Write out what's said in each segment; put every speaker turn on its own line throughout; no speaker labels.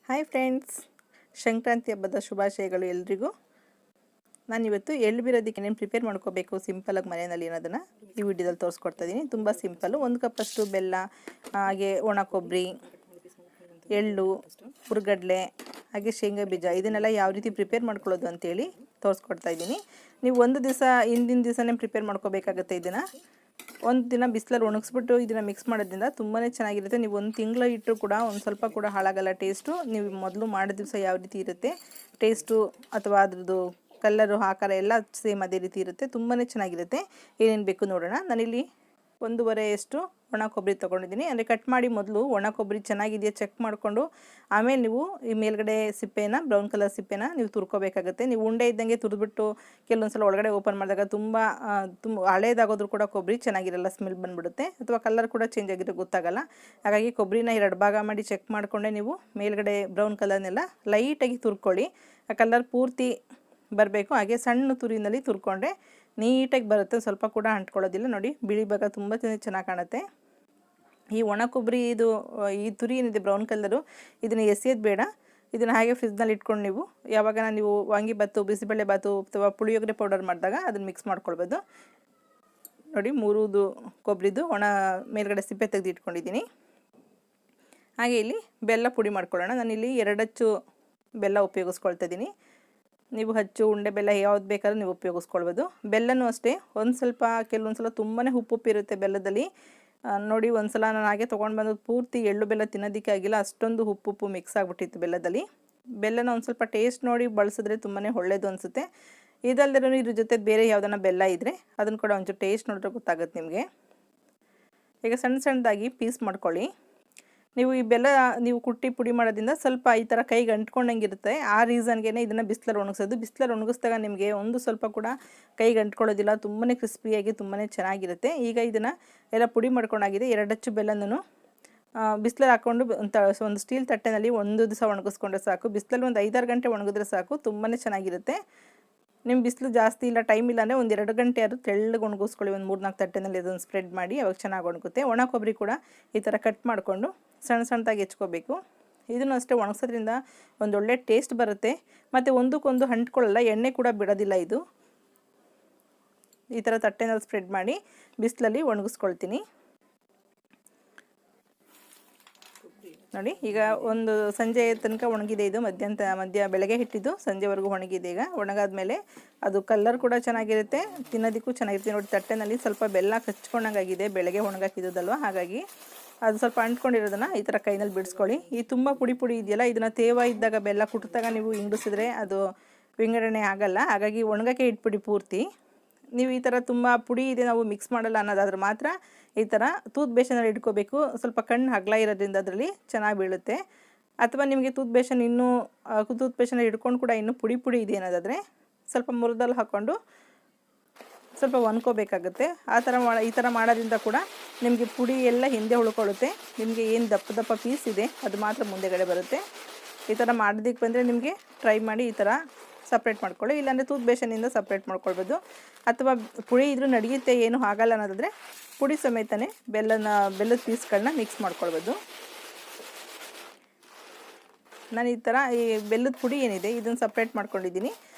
Hi friends, Sankranti ಹಬ್ಬದ ಶುಭಾಶಯಗಳು ಎಲ್ರಿಗೂ. ನಾನಿವತ್ತು ಎಳ್ಳು ಬಿರೋದಕ್ಕೆ ಏನೇನು ಪ್ರಿಪೇರ್ ಮಾಡ್ಕೋಬೇಕು ಸಿಂಪಲಾಗಿ ಮನೆಯಲ್ಲಿ ಅನ್ನೋದನ್ನು ಈ ವಿಡಿಯೋದಲ್ಲಿ ತೋರಿಸ್ಕೊಡ್ತಾ ಇದ್ದೀನಿ. ತುಂಬ ಸಿಂಪಲ್ಲು. 1 ಕಪ್ಪಷ್ಟು ಬೆಲ್ಲ, ಹಾಗೆ ಒಣ ಕೊಬ್ಬರಿ, ಎಳ್ಳು, ಹುರ್ಗಡ್ಲೆ, ಹಾಗೆ ಶೇಂಗಾ ಬೀಜ, ಇದನ್ನೆಲ್ಲ ಯಾವ ರೀತಿ ಪ್ರಿಪೇರ್ ಮಾಡ್ಕೊಳ್ಳೋದು ಅಂತೇಳಿ ತೋರಿಸ್ಕೊಡ್ತಾ ಇದ್ದೀನಿ. ನೀವು ಒಂದು ದಿವಸ ಹಿಂದಿನ ದಿವಸನೇ ಪ್ರಿಪೇರ್ ಮಾಡ್ಕೋಬೇಕಾಗುತ್ತೆ. ಇದನ್ನು ಒಂದು ದಿನ ಬಿಸಿಲಲ್ಲಿ ಒಣಗಿಸ್ಬಿಟ್ಟು ಇದನ್ನು ಮಿಕ್ಸ್ ಮಾಡೋದ್ರಿಂದ ತುಂಬಾ ಚೆನ್ನಾಗಿರುತ್ತೆ. ನೀವು ಒಂದು ತಿಂಗಳು ಇಟ್ಟರು ಕೂಡ ಒಂದು ಸ್ವಲ್ಪ ಕೂಡ ಹಾಳಾಗಲ್ಲ ಟೇಸ್ಟು. ನೀವು ಮೊದಲು ಮಾಡಿದ ದಿವಸ ಯಾವ ರೀತಿ ಇರುತ್ತೆ ಟೇಸ್ಟು ಅಥವಾ ಅದ್ರದ್ದು ಕಲ್ಲರು ಆಕಾರ ಎಲ್ಲ ಸೇಮ್ ಅದೇ ರೀತಿ ಇರುತ್ತೆ. ತುಂಬಾ ಚೆನ್ನಾಗಿರುತ್ತೆ. ಏನೇನು ಬೇಕು ನೋಡೋಣ. ನಾನಿಲ್ಲಿ 1.5 ಒಣ ಕೊಬ್ಬರಿ ತೊಗೊಂಡಿದ್ದೀನಿ. ಅಂದರೆ ಕಟ್ ಮಾಡಿ ಮೊದಲು ಒಣ ಕೊಬ್ಬರಿ ಚೆನ್ನಾಗಿದೆಯಾ ಚೆಕ್ ಮಾಡಿಕೊಂಡು ಆಮೇಲೆ ನೀವು ಈ ಮೇಲ್ಗಡೆ ಸಿಪ್ಪೆನ, ಬ್ರೌನ್ ಕಲರ್ ಸಿಪ್ಪೆನ ನೀವು ತುರ್ಕೋಬೇಕಾಗುತ್ತೆ. ನೀವು ಉಂಡೆ ಇದ್ದಂಗೆ ತುರಿದ್ಬಿಟ್ಟು ಕೆಲವೊಂದು ಸಲ ಒಳಗಡೆ ಓಪನ್ ಮಾಡಿದಾಗ ತುಂಬ ಹಳೇದಾಗೋದ್ರೂ ಕೂಡ ಕೊಬ್ಬರಿ ಚೆನ್ನಾಗಿರಲ್ಲ, ಸ್ಮೆಲ್ ಬಂದುಬಿಡುತ್ತೆ, ಅಥವಾ ಕಲರ್ ಕೂಡ ಚೇಂಜ್ ಆಗಿರೋ ಗೊತ್ತಾಗಲ್ಲ. ಹಾಗಾಗಿ ಕೊಬ್ಬರಿನ 2 ಭಾಗ ಮಾಡಿ ಚೆಕ್ ಮಾಡಿಕೊಂಡೆ ನೀವು ಮೇಲ್ಗಡೆ ಬ್ರೌನ್ ಕಲರ್ನೆಲ್ಲ ಲೈಟಾಗಿ ತುರ್ಕೊಳ್ಳಿ. ಆ ಕಲರ್ ಪೂರ್ತಿ ಬರಬೇಕು. ಹಾಗೆ ಸಣ್ಣ ತುರಿನಲ್ಲಿ ತುರ್ಕೊಂಡ್ರೆ ನೀಟಾಗಿ ಬರುತ್ತೆ, ಸ್ವಲ್ಪ ಕೂಡ ಅಂಟ್ಕೊಳ್ಳೋದಿಲ್ಲ. ನೋಡಿ, ಬಿಳಿ ಭಾಗ ತುಂಬ ಚೆನ್ನಾಗಿ ಕಾಣುತ್ತೆ. ಈ ಒಣ ಕೊಬ್ಬರಿ ಈ ತುರಿ ಏನಿದೆ ಬ್ರೌನ್ ಕಲರು, ಇದನ್ನು ಎಸೆಯೋದು ಬೇಡ. ಇದನ್ನು ಹಾಗೆ ಫ್ರಿಜ್ನಲ್ಲಿ ಇಟ್ಕೊಂಡು ನೀವು ಯಾವಾಗ ನೀವು ವಾಂಗಿಬಾತು, ಬಿಸಿಬೇಳೆ ಬಾತು ಅಥವಾ ಪುಳಿಯೋಗರೆ ಪೌಡರ್ ಮಾಡಿದಾಗ ಅದನ್ನು ಮಿಕ್ಸ್ ಮಾಡ್ಕೊಳ್ಬೋದು. ನೋಡಿ, 3 ಕೊಬ್ಬರಿದು ಒಣ ಮೇಲ್ಗಡೆ ಸಿಪ್ಪೆ ತೆಗೆದು ಇಟ್ಕೊಂಡಿದ್ದೀನಿ. ಹಾಗೆ ಇಲ್ಲಿ ಬೆಲ್ಲ ಪುಡಿ ಮಾಡ್ಕೊಳ್ಳೋಣ. ನಾನಿಲ್ಲಿ 2 ಅಚ್ಚು ಬೆಲ್ಲ ಉಪಯೋಗಿಸ್ಕೊಳ್ತಾ ಇದ್ದೀನಿ. ನೀವು ಹಚ್ಚು, ಉಂಡೆ ಬೆಲ್ಲ ಯಾವ್ದು ಬೇಕಾದ್ರೂ ನೀವು ಉಪಯೋಗಿಸ್ಕೊಳ್ಬೋದು. ಬೆಲ್ಲನೂ ಅಷ್ಟೇ, ಕೆಲವೊಂದು ಸಲ ತುಂಬಾ ಉಪ್ಪಿರುತ್ತೆ ಬೆಲ್ಲದಲ್ಲಿ. ನೋಡಿ, ಒಂದು ಸಲ ನಾನು ಹಾಗೆ ತೊಗೊಂಡು ಬಂದು ಪೂರ್ತಿ ಎಳ್ಳು ಬೆಲ್ಲ ತಿನ್ನೋದಕ್ಕೆ ಆಗಿಲ್ಲ, ಅಷ್ಟೊಂದು ಉಪ್ಪು ಮಿಕ್ಸ್ ಆಗಿಬಿಟ್ಟಿತ್ತು ಬೆಲ್ಲದಲ್ಲಿ. ಬೆಲ್ಲನ ಒಂದು ಸ್ವಲ್ಪ ಟೇಸ್ಟ್ ನೋಡಿ ಬಳಸಿದ್ರೆ ತುಂಬಾ ಒಳ್ಳೆಯದು ಅನಿಸುತ್ತೆ. ಇದಲ್ಲದೆ ಇದ್ರ ಜೊತೆ ಬೇರೆ ಯಾವುದನ್ನ ಬೆಲ್ಲ ಇದ್ದರೆ ಅದನ್ನು ಕೂಡ ಒಂಚೂರು ಟೇಸ್ಟ್ ನೋಡಿದ್ರೆ ಗೊತ್ತಾಗುತ್ತೆ ನಿಮಗೆ. ಈಗ ಸಣ್ಣದಾಗಿ ಪೀಸ್ ಮಾಡ್ಕೊಳ್ಳಿ. ನೀವು ಈ ಬೆಲ್ಲ ನೀವು ಕುಟ್ಟಿ ಪುಡಿ ಮಾಡೋದ್ರಿಂದ ಸ್ವಲ್ಪ ಈ ಥರ ಕೈಗೆ ಅಂಟ್ಕೊಂಡಂಗಿರುತ್ತೆ. ಆ ರೀಸನ್ಗೆ ಇದನ್ನು ಬಿಸಿಲಲ್ಲಿ ಒಣಗಿಸೋದು. ಬಿಸಿಲಲ್ಲಿ ಒಣಗಿಸಿದಾಗ ನಿಮಗೆ ಒಂದು ಸ್ವಲ್ಪ ಕೂಡ ಕೈಗೆ ಅಂಟ್ಕೊಳ್ಳೋದಿಲ್ಲ, ತುಂಬಾ ಕ್ರಿಸ್ಪಿಯಾಗಿ ತುಂಬಾ ಚೆನ್ನಾಗಿರುತ್ತೆ. ಈಗ ಇದನ್ನು ಎಲ್ಲ ಪುಡಿ ಮಾಡ್ಕೊಂಡಾಗಿದೆ. 2 ಅಚ್ಚು ಬೆಲ್ಲನೂ ಬಿಸಿಲಲ್ಲಿ ಹಾಕ್ಕೊಂಡು ಒಂದು ಸ್ಟೀಲ್ ತಟ್ಟೆನಲ್ಲಿ 1 ದಿವಸ ಒಣಗಿಸ್ಕೊಂಡ್ರೆ ಸಾಕು. ಬಿಸಿಲಲ್ಲಿ ಒಂದು 5-6 ಗಂಟೆ ಒಣಗಿದ್ರೆ ಸಾಕು, ತುಂಬಾ ಚೆನ್ನಾಗಿರುತ್ತೆ. ನಿಮ್ಮ ಬಿಸಿಲು ಜಾಸ್ತಿ ಇಲ್ಲ, ಟೈಮ್ ಇಲ್ಲ ಅಂದರೆ ಒಂದು 2 ಗಂಟೆ ಆದರೂ ತೆಳ್ಳಗೆ ಒಣಗಿಸ್ಕೊಳ್ಳಿ. ಒಂದು 3-4 ತಟ್ಟೆನಲ್ಲಿ ಅದನ್ನು ಸ್ಪ್ರೆಡ್ ಮಾಡಿ, ಅವಾಗ ಚೆನ್ನಾಗಿ ಒಣಗುತ್ತೆ. ಒಣ ಕೊಬ್ಬರಿ ಕೂಡ ಈ ಥರ ಕಟ್ ಮಾಡಿಕೊಂಡು ಸಣ್ಣದಾಗಿ ಹೆಚ್ಕೋಬೇಕು. ಇದನ್ನು ಅಷ್ಟೇ ಒಣಗಿಸೋದ್ರಿಂದ ಒಂದೊಳ್ಳೆ ಟೇಸ್ಟ್ ಬರುತ್ತೆ, ಮತ್ತು ಒಂದಕ್ಕೊಂದು ಅಂಟ್ಕೊಳ್ಳಲ್ಲ, ಎಣ್ಣೆ ಕೂಡ ಬಿಡೋದಿಲ್ಲ. ಇದು ಈ ಥರ ತಟ್ಟೆನಲ್ಲಿ ಸ್ಪ್ರೆಡ್ ಮಾಡಿ ಬಿಸಿಲಲ್ಲಿ ಒಣಗಿಸ್ಕೊಳ್ತೀನಿ. ನೋಡಿ, ಈಗ ಒಂದು ಸಂಜೆ ತನಕ ಒಣಗಿದೆ. ಇದು ಮಧ್ಯ ಬೆಳಗ್ಗೆ ಹಿಟ್ಟಿದ್ದು ಸಂಜೆವರೆಗೂ ಒಣಗಿದೆ. ಈಗ ಒಣಗಾದ್ಮೇಲೆ ಅದು ಕಲರ್ ಕೂಡ ಚೆನ್ನಾಗಿರುತ್ತೆ, ತಿನ್ನೋದಕ್ಕೂ ಚೆನ್ನಾಗಿರುತ್ತೆ. ನೋಡಿ, ತಟ್ಟೆನಲ್ಲಿ ಸ್ವಲ್ಪ ಬೆಲ್ಲ ಕಚ್ಕೊಂಡಂಗಾಗಿದೆ, ಬೆಳಗ್ಗೆ ಒಣಗಾಕಿದ್ದಲ್ವ, ಹಾಗಾಗಿ ಅದು ಸ್ವಲ್ಪ ಅಂಟ್ಕೊಂಡಿರೋದನ್ನು ಈ ಥರ ಕೈನಲ್ಲಿ ಬಿಡಿಸ್ಕೊಳ್ಳಿ. ಈ ತುಂಬ ಪುಡಿ ಇದೆಯಲ್ಲ, ಇದನ್ನು ತೇವ ಇದ್ದಾಗ ಬೆಲ್ಲ ಕುಟ್ಟಿದಾಗ ನೀವು ಹಿಂಡಿಸಿದ್ರೆ ಅದು ವಿಂಗಡಣೆ ಆಗಲ್ಲ. ಹಾಗಾಗಿ ಒಣಗಕ್ಕೆ ಇಟ್ಬಿಡಿ ಪೂರ್ತಿ. ನೀವು ಈ ಥರ ತುಂಬ ಪುಡಿ ಇದೆ ನಾವು ಮಿಕ್ಸ್ ಮಾಡಲ್ಲ ಅನ್ನೋದಾದ್ರೆ ಮಾತ್ರ ಈ ಥರ ತೂತ್ ಬೇಸನಲ್ಲಿ ಇಟ್ಕೋಬೇಕು. ಸ್ವಲ್ಪ ಕಣ್ಣು ಅಗಲ ಇರೋದ್ರಿಂದ ಅದರಲ್ಲಿ ಚೆನ್ನಾಗಿ ಬೀಳುತ್ತೆ. ಅಥವಾ ನಿಮಗೆ ತೂತ್ ಬೇಸನಲ್ಲಿ ಇಟ್ಕೊಂಡು ಕೂಡ ಇನ್ನೂ ಪುಡಿ ಇದೆ ಅನ್ನೋದಾದರೆ ಸ್ವಲ್ಪ ಮುರಿದಲ್ಲಿ ಹಾಕ್ಕೊಂಡು ಸ್ವಲ್ಪ ಒನ್ಕೋಬೇಕಾಗುತ್ತೆ. ಈ ಥರ ಮಾಡೋದ್ರಿಂದ ಕೂಡ ನಿಮಗೆ ಪುಡಿ ಎಲ್ಲ ಹಿಂದೆ ಉಳ್ಕೊಳ್ಳುತ್ತೆ. ನಿಮಗೆ ಏನು ದಪ್ಪ ಪೀಸ್ ಇದೆ ಅದು ಮಾತ್ರ ಮುಂದೆಗಡೆ ಬರುತ್ತೆ. ಈ ಥರ ಮಾಡೋದಕ್ಕೆ ಬಂದರೆ ನಿಮಗೆ ಟ್ರೈ ಮಾಡಿ ಈ ಥರ ಸಪ್ರೇಟ್ ಮಾಡ್ಕೊಳ್ಳಿ. ಇಲ್ಲಾಂದರೆ ತೂತ್ ಬೇಸನಿಂದ ಸಪ್ರೇಟ್ ಮಾಡ್ಕೊಳ್ಬೋದು. ಅಥವಾ ಪುಡಿ ಇದ್ರೂ ನಡೆಯುತ್ತೆ, ಏನೂ ಆಗಲ್ಲ ಅನ್ನೋದಾದರೆ ಪುಡಿ ಸಮೇತನೇ ಬೆಲ್ಲದ ಪೀಸ್ಗಳನ್ನ ಮಿಕ್ಸ್ ಮಾಡ್ಕೊಳ್ಬೋದು. ನಾನು ಈ ಥರ ಈ ಬೆಲ್ಲದ ಪುಡಿ ಏನಿದೆ ಇದನ್ನು ಸಪ್ರೇಟ್ ಮಾಡ್ಕೊಂಡಿದ್ದೀನಿ.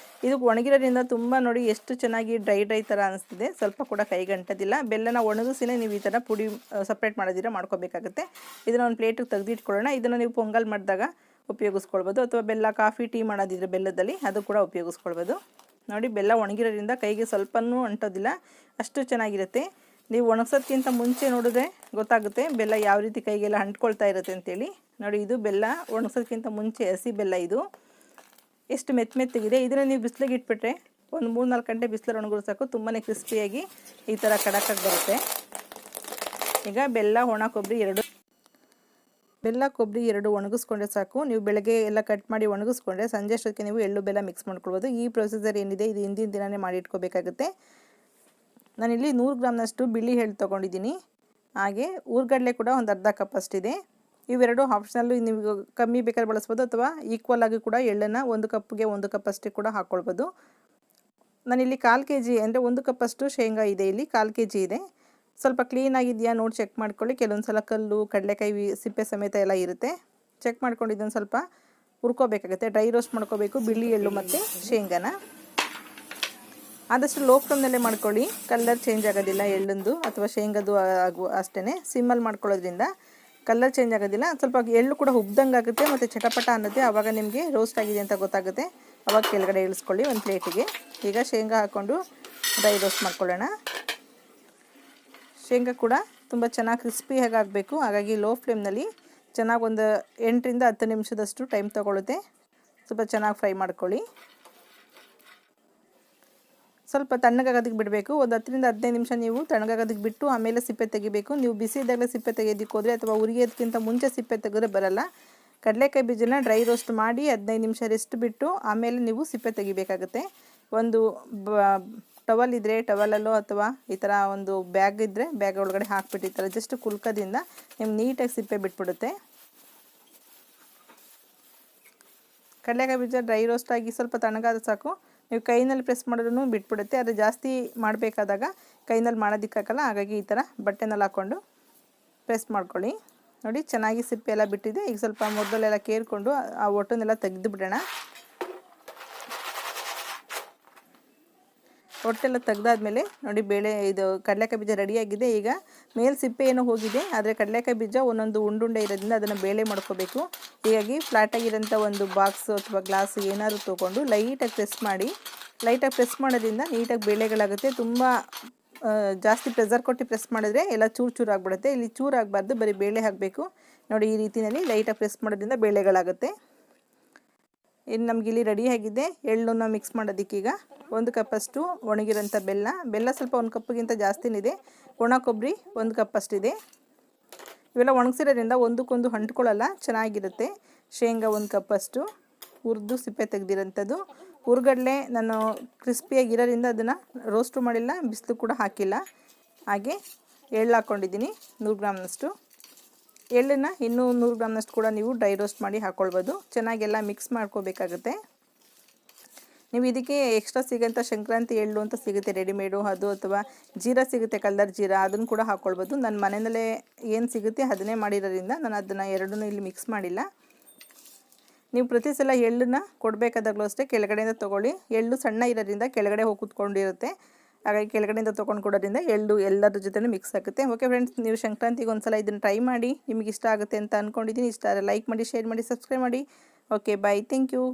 ಇದು ಒಣಗಿರೋದ್ರಿಂದ ತುಂಬ ನೋಡಿ ಎಷ್ಟು ಚೆನ್ನಾಗಿ ಡ್ರೈ ಥರ ಅನಿಸ್ತಿದೆ, ಸ್ವಲ್ಪ ಕೂಡ ಕೈಗೆ ಅಂಟೋದಿಲ್ಲ. ಬೆಲ್ಲನ ಒಣಗಿಸಿನೇ ನೀವು ಈ ಥರ ಪುಡಿ ಸಪ್ರೇಟ್ ಮಾಡೋದಿರ ಮಾಡ್ಕೋಬೇಕಾಗುತ್ತೆ. ಇದನ್ನು ಒಂದು ಪ್ಲೇಟಿಗೆ ತೆಗೆದಿಟ್ಕೊಳ್ಳೋಣ. ಇದನ್ನು ನೀವು ಪೊಂಗಲ್ ಮಾಡಿದಾಗ ಉಪಯೋಗಿಸ್ಕೊಳ್ಬೋದು, ಅಥವಾ ಬೆಲ್ಲ ಕಾಫಿ ಟೀ ಮಾಡೋದಿದ್ರೆ ಬೆಲ್ಲದಲ್ಲಿ ಅದು ಕೂಡ ಉಪಯೋಗಿಸ್ಕೊಳ್ಬೋದು. ನೋಡಿ, ಬೆಲ್ಲ ಒಣಗಿರೋದ್ರಿಂದ ಕೈಗೆ ಸ್ವಲ್ಪನೂ ಅಂಟೋದಿಲ್ಲ, ಅಷ್ಟು ಚೆನ್ನಾಗಿರುತ್ತೆ. ನೀವು ಒಣಗಿಸೋದ್ಕಿಂತ ಮುಂಚೆ ನೋಡಿದ್ರೆ ಗೊತ್ತಾಗುತ್ತೆ ಬೆಲ್ಲ ಯಾವ ರೀತಿ ಕೈಗೆಲ್ಲ ಅಂಟ್ಕೊಳ್ತಾ ಇರುತ್ತೆ ಅಂತೇಳಿ. ನೋಡಿ, ಇದು ಬೆಲ್ಲ ಒಣಗಿಸೋದ್ಕಿಂತ ಮುಂಚೆ ಹಸಿ ಬೆಲ್ಲ, ಇದು ಎಷ್ಟು ಮೆತ್ತಗಿದೆ. ಇದನ್ನು ನೀವು ಬಿಸಿಲಿಗೆ ಇಟ್ಬಿಟ್ರೆ ಒಂದು 3-4 ಗಂಟೆ ಬಿಸಿಲಲ್ಲಿ ಒಣಗಿದ್ರೆ ಸಾಕು, ತುಂಬಾ ಕ್ರಿಸ್ಪಿಯಾಗಿ ಈ ಥರ ಕಡಕಾಗಿ ಬರುತ್ತೆ. ಈಗ ಬೆಲ್ಲ ಕೊಬ್ಬರಿ 2 ಒಣಗಿಸ್ಕೊಂಡ್ರೆ ಸಾಕು. ನೀವು ಬೆಳಗ್ಗೆ ಎಲ್ಲ ಕಟ್ ಮಾಡಿ ಒಣಗಿಸ್ಕೊಂಡ್ರೆ ಸಂಜೆ ಅಷ್ಟೊತ್ತಿಗೆ ನೀವು ಎಳ್ಳು ಬೆಲ್ಲ ಮಿಕ್ಸ್ ಮಾಡ್ಕೊಳ್ಬೋದು. ಈ ಪ್ರೊಸೀಜರ್ ಏನಿದೆ ಇದು ಹಿಂದಿನ ದಿನವೇ ಮಾಡಿ ಇಟ್ಕೋಬೇಕಾಗುತ್ತೆ. ನಾನಿಲ್ಲಿ 100 ಗ್ರಾಮ್ನಷ್ಟು ಬಿಳಿ ಎಳ್ಳು ತೊಗೊಂಡಿದ್ದೀನಿ. ಹಾಗೆ ಹುರ್ಗಡ್ಲೆ ಕೂಡ ಒಂದು ಅರ್ಧ ಕಪ್ ಅಷ್ಟಿದೆ. ಇವೆರಡು ಆಪ್ಷನಲ್ಲು, ನೀವು ಕಮ್ಮಿ ಬೇಕಾದ್ರೆ ಬಳಸ್ಬೋದು, ಅಥವಾ ಈಕ್ವಲ್ ಆಗಿ ಕೂಡ ಎಳ್ಳನ್ನು 1 ಕಪ್ಗೆ 1 ಕಪ್ ಅಷ್ಟೇ ಕೂಡ ಹಾಕ್ಕೊಳ್ಬೋದು. ನಾನಿಲ್ಲಿ 1/4 kg ಅಂದರೆ 1 ಕಪ್ ಅಷ್ಟು ಶೇಂಗಾ ಇದೆ, ಇಲ್ಲಿ 1/4 kg ಇದೆ. ಸ್ವಲ್ಪ ಕ್ಲೀನಾಗಿದೆಯಾ ನೋಡಿ ಚೆಕ್ ಮಾಡ್ಕೊಳ್ಳಿ. ಕೆಲವೊಂದು ಸಲ ಕಲ್ಲು, ಕಡಲೆಕಾಯಿ ಸಿಪ್ಪೆ ಸಮೇತ ಎಲ್ಲ ಇರುತ್ತೆ. ಚೆಕ್ ಮಾಡ್ಕೊಂಡು ಇದನ್ನು ಸ್ವಲ್ಪ ಹುರ್ಕೋಬೇಕಾಗುತ್ತೆ. ಡ್ರೈ ರೋಸ್ಟ್ ಮಾಡ್ಕೋಬೇಕು ಬಿಳಿ ಎಳ್ಳು ಮತ್ತು ಶೇಂಗಾನ. ಆದಷ್ಟು ಲೋ ಫ್ಲೇಮ್ನಲ್ಲೇ ಮಾಡ್ಕೊಳ್ಳಿ, ಕಲರ್ ಚೇಂಜ್ ಆಗೋದಿಲ್ಲ ಎಳ್ಳಂದು ಅಥವಾ ಶೇಂಗದು ಅಷ್ಟೇ. ಸಿಮ್ಮಲ್ಲಿ ಮಾಡ್ಕೊಳ್ಳೋದ್ರಿಂದ ಕಲರ್ ಚೇಂಜ್ ಆಗೋದಿಲ್ಲ. ಸ್ವಲ್ಪ ಎಳ್ಳು ಕೂಡ ಉಬ್ದಂಗೆ ಆಗುತ್ತೆ ಮತ್ತು ಚಟಪಟ ಅನ್ನತ್ತೆ. ಆವಾಗ ನಿಮಗೆ ರೋಸ್ಟ್ ಆಗಿದೆ ಅಂತ ಗೊತ್ತಾಗುತ್ತೆ. ಆವಾಗ ಕೆಳಗಡೆ ಇಳಿಸ್ಕೊಳ್ಳಿ ಒಂದು ಪ್ಲೇಟಿಗೆ. ಈಗ ಶೇಂಗಾ ಹಾಕ್ಕೊಂಡು ಡ್ರೈ ರೋಸ್ಟ್ ಮಾಡ್ಕೊಳ್ಳೋಣ. ಶೇಂಗಾ ಕೂಡ ತುಂಬ ಚೆನ್ನಾಗಿ ಕ್ರಿಸ್ಪಿಯಾಗಿ ಆಗಬೇಕು. ಹಾಗಾಗಿ ಲೋ ಫ್ಲೇಮ್ನಲ್ಲಿ ಚೆನ್ನಾಗಿ ಒಂದು 8 ರಿಂದ 10 ನಿಮಿಷದಷ್ಟು ಟೈಮ್ ತೊಗೊಳುತ್ತೆ. ಸ್ವಲ್ಪ ಚೆನ್ನಾಗಿ ಫ್ರೈ ಮಾಡ್ಕೊಳ್ಳಿ. ಸ್ವಲ್ಪ ತಣ್ಣಗಾಗೋದಕ್ಕೆ ಬಿಡಬೇಕು. ಒಂದು 10 ರಿಂದ 15 ನಿಮಿಷ ನೀವು ತಣ್ಣಗಾಗೋದಕ್ಕೆ ಬಿಟ್ಟು ಆಮೇಲೆ ಸಿಪ್ಪೆ ತೆಗಿಬೇಕು. ನೀವು ಬಿಸಿ ಇದ್ದಾಗಲೇ ಸಿಪ್ಪೆ ತೆಗೆಯೋದಕ್ಕೆ ಹೋದರೆ ಅಥವಾ ಉರಿಯೋದಕ್ಕಿಂತ ಮುಂಚೆ ಸಿಪ್ಪೆ ತೆಗೆದ್ರೆ ಬರಲ್ಲ. ಕಡಲೆಕಾಯಿ ಬೀಜನ ಡ್ರೈ ರೋಸ್ಟ್ ಮಾಡಿ 15 ನಿಮಿಷ ರೆಸ್ಟ್ ಬಿಟ್ಟು ಆಮೇಲೆ ನೀವು ಸಿಪ್ಪೆ ತೆಗಿಬೇಕಾಗುತ್ತೆ. ಒಂದು ಟವಲ್ ಇದ್ದರೆ ಟವಲಲ್ಲೋ ಅಥವಾ ಈ ಥರ ಒಂದು ಬ್ಯಾಗ್ ಇದ್ದರೆ ಬ್ಯಾಗ್ ಒಳಗಡೆ ಹಾಕ್ಬಿಟ್ಟು ಈ ಥರ ಜಸ್ಟ್ ಕುಲ್ಕದಿಂದ ನಿಮ್ಗೆ ನೀಟಾಗಿ ಸಿಪ್ಪೆ ಬಿಟ್ಬಿಡುತ್ತೆ. ಕಡಲೆಕಾಯಿ ಬೀಜ ಡ್ರೈ ರೋಸ್ಟ್ ಆಗಿ ಸ್ವಲ್ಪ ತಣ್ಣಗಾದ ಸಾಕು. ನೀವು ಕೈನಲ್ಲಿ ಪ್ರೆಸ್ ಮಾಡಿದ್ರೂ ಬಿಟ್ಬಿಡುತ್ತೆ. ಅದು ಜಾಸ್ತಿ ಮಾಡಬೇಕಾದಾಗ ಕೈನಲ್ಲಿ ಮಾಡೋದಕ್ಕಾಗಲ್ಲ. ಹಾಗಾಗಿ ಈ ಥರ ಬಟ್ಟೆನಲ್ಲಿ ಹಾಕ್ಕೊಂಡು ಪ್ರೆಸ್ ಮಾಡ್ಕೊಳ್ಳಿ. ನೋಡಿ ಚೆನ್ನಾಗಿ ಸಿಪ್ಪೆ ಎಲ್ಲ ಬಿಟ್ಟಿದೆ. ಈಗ ಸ್ವಲ್ಪ ಮೊದಲೆಲ್ಲ ಕೇರ್ಕೊಂಡು ಆ ಒಟ್ಟನ್ನೆಲ್ಲ ತೆಗೆದು ಬಿಡೋಣ. ಒಟ್ಟೆಲ್ಲ ತೆಗ್ದಾದ್ಮೇಲೆ ನೋಡಿ ಇದು ಕಡಲೆಕಾಯಿ ಬೀಜ ರೆಡಿಯಾಗಿದೆ. ಈಗ ಮೇಲೆ ಸಿಪ್ಪೆ ಏನೋ ಹೋಗಿದೆ, ಆದರೆ ಕಡಲೆಕಾಯಿ ಬೀಜ ಒಂದೊಂದು ಉಂಡುಂಡೆ ಇರೋದ್ರಿಂದ ಅದನ್ನು ಬೇಳೆ ಮಾಡ್ಕೋಬೇಕು. ಹೀಗಾಗಿ ಫ್ಲಾಟಾಗಿರೋಂಥ ಒಂದು ಬಾಕ್ಸ್ ಅಥವಾ ಗ್ಲಾಸ್ ಏನಾದ್ರು ತೊಗೊಂಡು ಲೈಟಾಗಿ ಪ್ರೆಸ್ ಮಾಡಿ. ಲೈಟಾಗಿ ಪ್ರೆಸ್ ಮಾಡೋದ್ರಿಂದ ನೀಟಾಗಿ ಬೇಳೆಗಳಾಗುತ್ತೆ. ತುಂಬ ಜಾಸ್ತಿ ಪ್ರೆಸರ್ ಕೊಟ್ಟು ಪ್ರೆಸ್ ಮಾಡಿದ್ರೆ ಎಲ್ಲ ಚೂರು ಆಗಿಬಿಡುತ್ತೆ. ಇಲ್ಲಿ ಚೂರು ಆಗಬಾರ್ದು, ಬರೀ ಬೇಳೆ ಹಾಕಬೇಕು. ನೋಡಿ ಈ ರೀತಿಯಲ್ಲಿ ಲೈಟಾಗಿ ಪ್ರೆಸ್ ಮಾಡೋದ್ರಿಂದ ಬೇಳೆಗಳಾಗುತ್ತೆ. ಇನ್ನು ನಮಗಿಲ್ಲಿ ರೆಡಿಯಾಗಿದೆ. ಎಳ್ಳನ್ನು ಮಿಕ್ಸ್ ಮಾಡೋದಕ್ಕೀಗ 1 ಕಪ್ಪಷ್ಟು ಒಣಗಿರೋಂಥ ಬೆಲ್ಲ ಸ್ವಲ್ಪ 1 ಕಪ್ಗಿಂತ ಜಾಸ್ತಿನಿದೆ. ಒಣ ಕೊಬ್ಬರಿ 1 ಕಪ್ಪಷ್ಟಿದೆ. ಇವೆಲ್ಲ ಒಣಗಿಸಿರೋದ್ರಿಂದ ಒಂದಕ್ಕೊಂದು ಅಂಟ್ಕೊಳ್ಳಲ್ಲ, ಚೆನ್ನಾಗಿರುತ್ತೆ. ಶೇಂಗಾ 1 ಕಪ್ಪಷ್ಟು ಹುರಿದು ಸಿಪ್ಪೆ ತೆಗೆದಿರೋಂಥದ್ದು. ಹುರ್ಗಡ್ಲೆ ನಾನು ಕ್ರಿಸ್ಪಿಯಾಗಿರೋದ್ರಿಂದ ಅದನ್ನು ರೋಸ್ಟು ಮಾಡಿಲ್ಲ, ಬಿಸಿಲು ಕೂಡ ಹಾಕಿಲ್ಲ. ಹಾಗೆ ಎಳ್ಳು ಹಾಕ್ಕೊಂಡಿದ್ದೀನಿ 100 ಗ್ರಾಮ್ನಷ್ಟು. ಎಳ್ಳನ್ನು ಇನ್ನೂ 100 ಗ್ರಾಮ್ನಷ್ಟು ಕೂಡ ನೀವು ಡ್ರೈ ರೋಸ್ಟ್ ಮಾಡಿ ಹಾಕ್ಕೊಳ್ಬೋದು. ಚೆನ್ನಾಗೆಲ್ಲ ಮಿಕ್ಸ್ ಮಾಡ್ಕೋಬೇಕಾಗುತ್ತೆ. ನೀವು ಇದಕ್ಕೆ ಎಕ್ಸ್ಟ್ರಾ ಸಿಗೋಂಥ ಸಂಕ್ರಾಂತಿ ಎಳ್ಳು ಅಂತ ಸಿಗುತ್ತೆ ರೆಡಿಮೇಡು, ಅದು ಅಥವಾ ಜೀರಾ ಸಿಗುತ್ತೆ, ಕಲ್ಲರ್ ಜೀರಾ, ಅದನ್ನು ಕೂಡ ಹಾಕ್ಕೊಳ್ಬೋದು. ನನ್ನ ಮನೆಯಲ್ಲೇ ಏನು ಸಿಗುತ್ತೆ ಅದನ್ನೇ ಮಾಡಿರೋದ್ರಿಂದ ನಾನು ಅದನ್ನು ಎರಡನ್ನೂ ಇಲ್ಲಿ ಮಿಕ್ಸ್ ಮಾಡಿಲ್ಲ. ನೀವು ಪ್ರತಿ ಸಲ ಎಳ್ಳನ್ನು ಕೊಡಬೇಕಾದಾಗಲೂ ಅಷ್ಟೇ ಕೆಳಗಡೆಯಿಂದ ತೊಗೊಳ್ಳಿ. ಎಳ್ಳು ಸಣ್ಣ ಇರೋದ್ರಿಂದ ಕೆಳಗಡೆ ಹೋಗಿ ಕೂತ್ಕೊಂಡಿರುತ್ತೆ. ಹಾಗಾಗಿ ಕೆಳಗಡೆಯಿಂದ ತೊಗೊಂಡು ಕೊಡೋದ್ರಿಂದ ಎಳ್ಳು ಎಲ್ಲರ ಜೊತೆ ಮಿಕ್ಸ್ ಆಗುತ್ತೆ. ಓಕೆ ಫ್ರೆಂಡ್ಸ್, ನೀವು ಸಂಕ್ರಾಂತಿಗೆ ಒಂದು ಸಲ ಇದನ್ನು ಟ್ರೈ ಮಾಡಿ. ನಿಮಗೆ ಇಷ್ಟ ಆಗುತ್ತೆ ಅಂತ ಅಂದ್ಕೊಂಡಿದ್ದೀನಿ. ಇಷ್ಟ ಆದರೆ ಲೈಕ್ ಮಾಡಿ, ಶೇರ್ ಮಾಡಿ, ಸಬ್ಸ್ಕ್ರೈಬ್ ಮಾಡಿ. Okay bye, thank you.